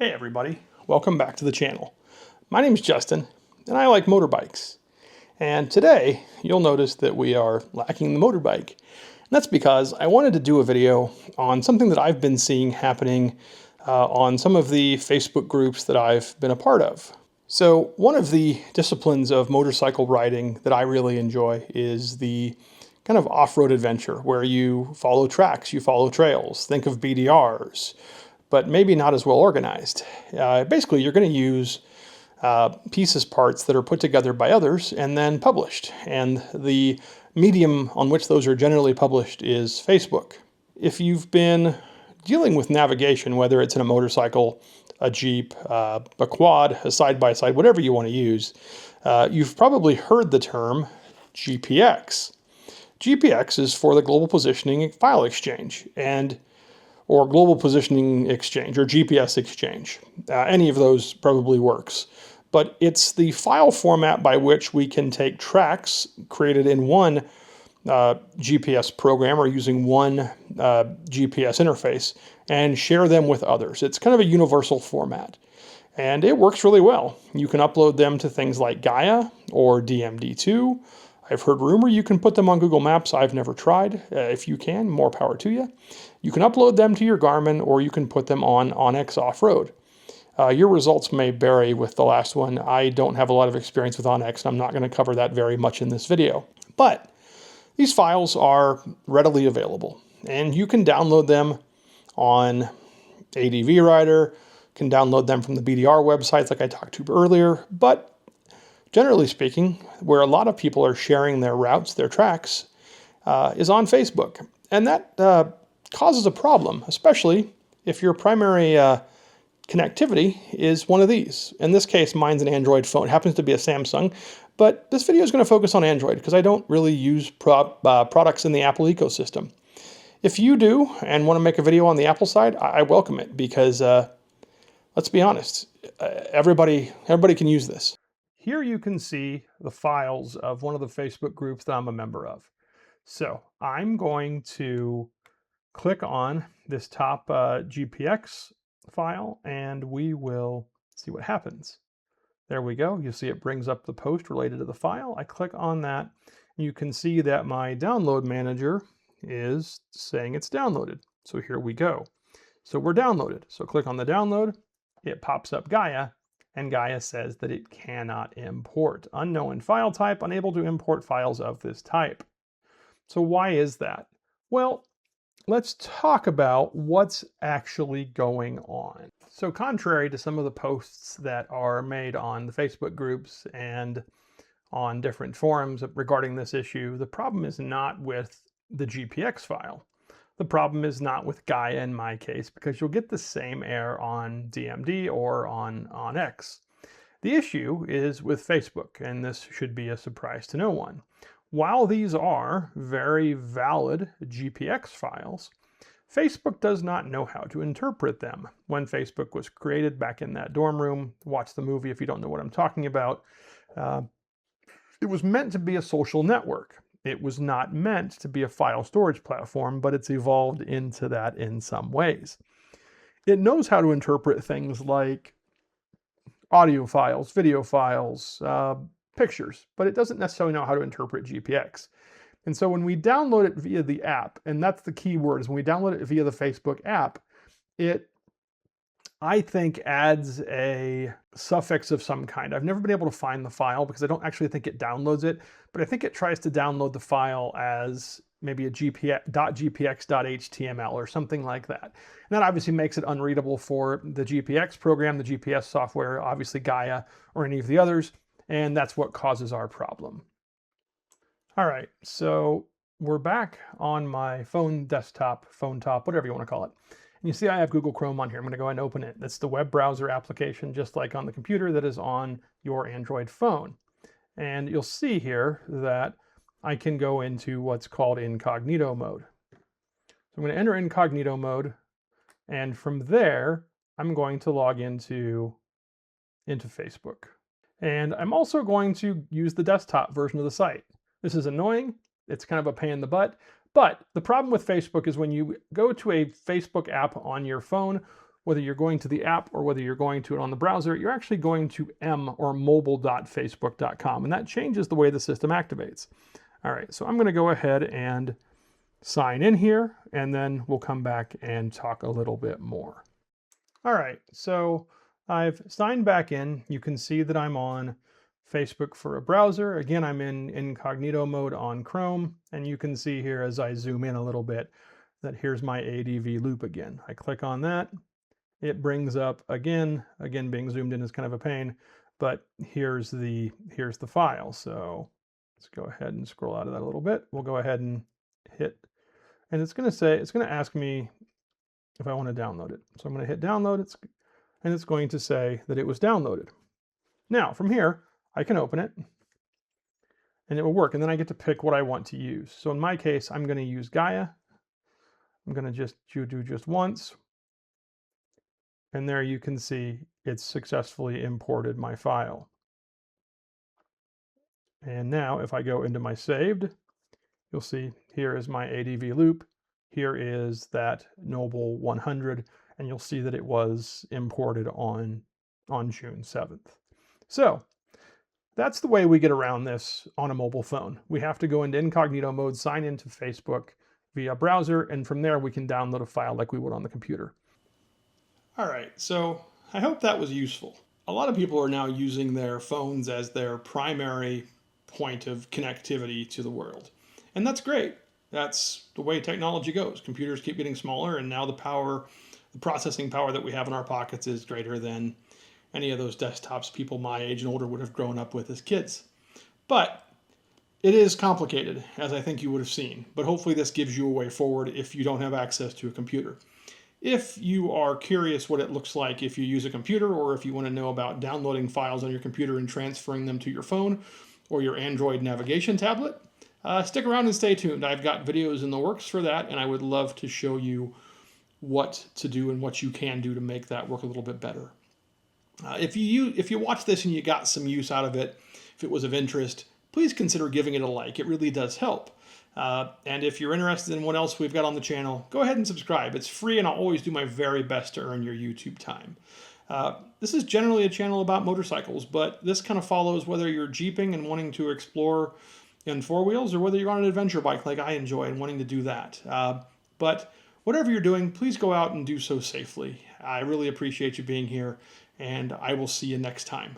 Hey everybody, welcome back to the channel. My name is Justin and I like motorbikes. And today you'll notice that we are lacking the motorbike. And that's because I wanted to do a video on something that I've been seeing happening on some of the Facebook groups that I've been a part of. So one of the disciplines of motorcycle riding that I really enjoy is the kind of off-road adventure where you follow tracks, you follow trails. Think of BDRs, but maybe not as well organized. Basically, you're going to use pieces, parts that are put together by others and then published. And the medium on which those are generally published is Facebook. If you've been dealing with navigation, whether it's in a motorcycle, a Jeep, a quad, a side-by-side, whatever you want to use, you've probably heard the term GPX. GPX is for the Global Positioning File Exchange, or Global Positioning Exchange, or GPS Exchange. Any of those probably works. But it's the file format by which we can take tracks created in one GPS program or using one GPS interface and share them with others. It's kind of a universal format. And it works really well. You can upload them to things like Gaia or DMD2. I've heard rumor you can put them on Google Maps. I've never tried. If you can, more power to you. You can upload them to your Garmin, or you can put them on OnX Off-Road. Your results may vary with the last one. I don't have a lot of experience with OnX, and I'm not going to cover that very much in this video. But these files are readily available, and you can download them on ADV Rider, can download them from the BDR websites like I talked to earlier, but generally speaking, where a lot of people are sharing their routes, their tracks, is on Facebook. And that causes a problem, especially if your primary connectivity is one of these. In this case, mine's an Android phone. It happens to be a Samsung, but this video is going to focus on Android because I don't really use products in the Apple ecosystem. If you do and want to make a video on the Apple side, I welcome it because, let's be honest, everybody can use this. Here you can see the files of one of the Facebook groups that I'm a member of. So I'm going to click on this top GPX file and we will see what happens. There we go. You see it brings up the post related to the file. I click on that. You can see that my download manager is saying it's downloaded. So here we go. So we're downloaded. So click on the download. It pops up Gaia. And Gaia says that it cannot import. Unknown file type, unable to import files of this type. So why is that? Well, let's talk about what's actually going on. So contrary to some of the posts that are made on the Facebook groups and on different forums regarding this issue, the problem is not with the GPX file. The problem is not with Gaia in my case, because you'll get the same error on DMD or on OnX. The issue is with Facebook, and this should be a surprise to no one. While these are very valid GPX files, Facebook does not know how to interpret them. When Facebook was created back in that dorm room, watch the movie if you don't know what I'm talking about, it was meant to be a social network. It was not meant to be a file storage platform, but it's evolved into that in some ways. It knows how to interpret things like audio files, video files, pictures, but it doesn't necessarily know how to interpret GPX. And so when we download it via the app, and that's the key word, is when we download it via the Facebook app, it, I think, adds a suffix of some kind. I've never been able to find the file because I don't actually think it downloads it, but I think it tries to download the file as maybe a .gpx.html or something like that. And that obviously makes it unreadable for the GPX program, the GPS software, obviously Gaia, or any of the others, and that's what causes our problem. All right, so we're back on my phone, desktop, phone top, whatever you want to call it. And you see I have Google Chrome on here. I'm going to go ahead and open it. That's the web browser application, just like on the computer that is on your Android phone. And you'll see here that I can go into what's called incognito mode. So I'm going to enter incognito mode, and from there, I'm going to log into Facebook. And I'm also going to use the desktop version of the site. This is annoying. It's kind of a pain in the butt. But the problem with Facebook is when you go to a Facebook app on your phone, whether you're going to the app or whether you're going to it on the browser, you're actually going to mobile.facebook.com, and that changes the way the system activates. All right, so I'm going to go ahead and sign in here, and then we'll come back and talk a little bit more. All right, so I've signed back in. You can see that I'm on Facebook for a browser. Again, I'm in incognito mode on Chrome, and you can see here as I zoom in a little bit that here's my ADV loop again. I click on that. It brings up again being zoomed in is kind of a pain, but here's the file. So let's go ahead and scroll out of that a little bit. We'll go ahead and hit, and it's going to ask me if I want to download it. So I'm going to hit download, and it's going to say that it was downloaded. Now from here, I can open it and it will work. And then I get to pick what I want to use. So in my case, I'm going to use Gaia. I'm going to just do just once. And there you can see it's successfully imported my file. And now if I go into my saved, you'll see here is my ADV loop. Here is that Noble 100, and you'll see that it was imported on June 7th. So that's the way we get around this on a mobile phone. We have to go into incognito mode, sign into Facebook via browser, and from there we can download a file like we would on the computer. All right, so I hope that was useful. A lot of people are now using their phones as their primary point of connectivity to the world. And that's great. That's the way technology goes. Computers keep getting smaller, and now the processing power that we have in our pockets is greater than any of those desktops people my age and older would have grown up with as kids. But it is complicated, as I think you would have seen. But hopefully this gives you a way forward if you don't have access to a computer. If you are curious what it looks like if you use a computer, or if you want to know about downloading files on your computer and transferring them to your phone or your Android navigation tablet, stick around and stay tuned. I've got videos in the works for that, and I would love to show you what to do and what you can do to make that work a little bit better. If you watch this and you got some use out of it, if it was of interest, please consider giving it a like. It really does help. And if you're interested in what else we've got on the channel, go ahead and subscribe. It's free, and I'll always do my very best to earn your YouTube time. This is generally a channel about motorcycles, but this kind of follows whether you're jeeping and wanting to explore in four wheels, or whether you're on an adventure bike like I enjoy and wanting to do that. But whatever you're doing, please go out and do so safely. I really appreciate you being here, and I will see you next time.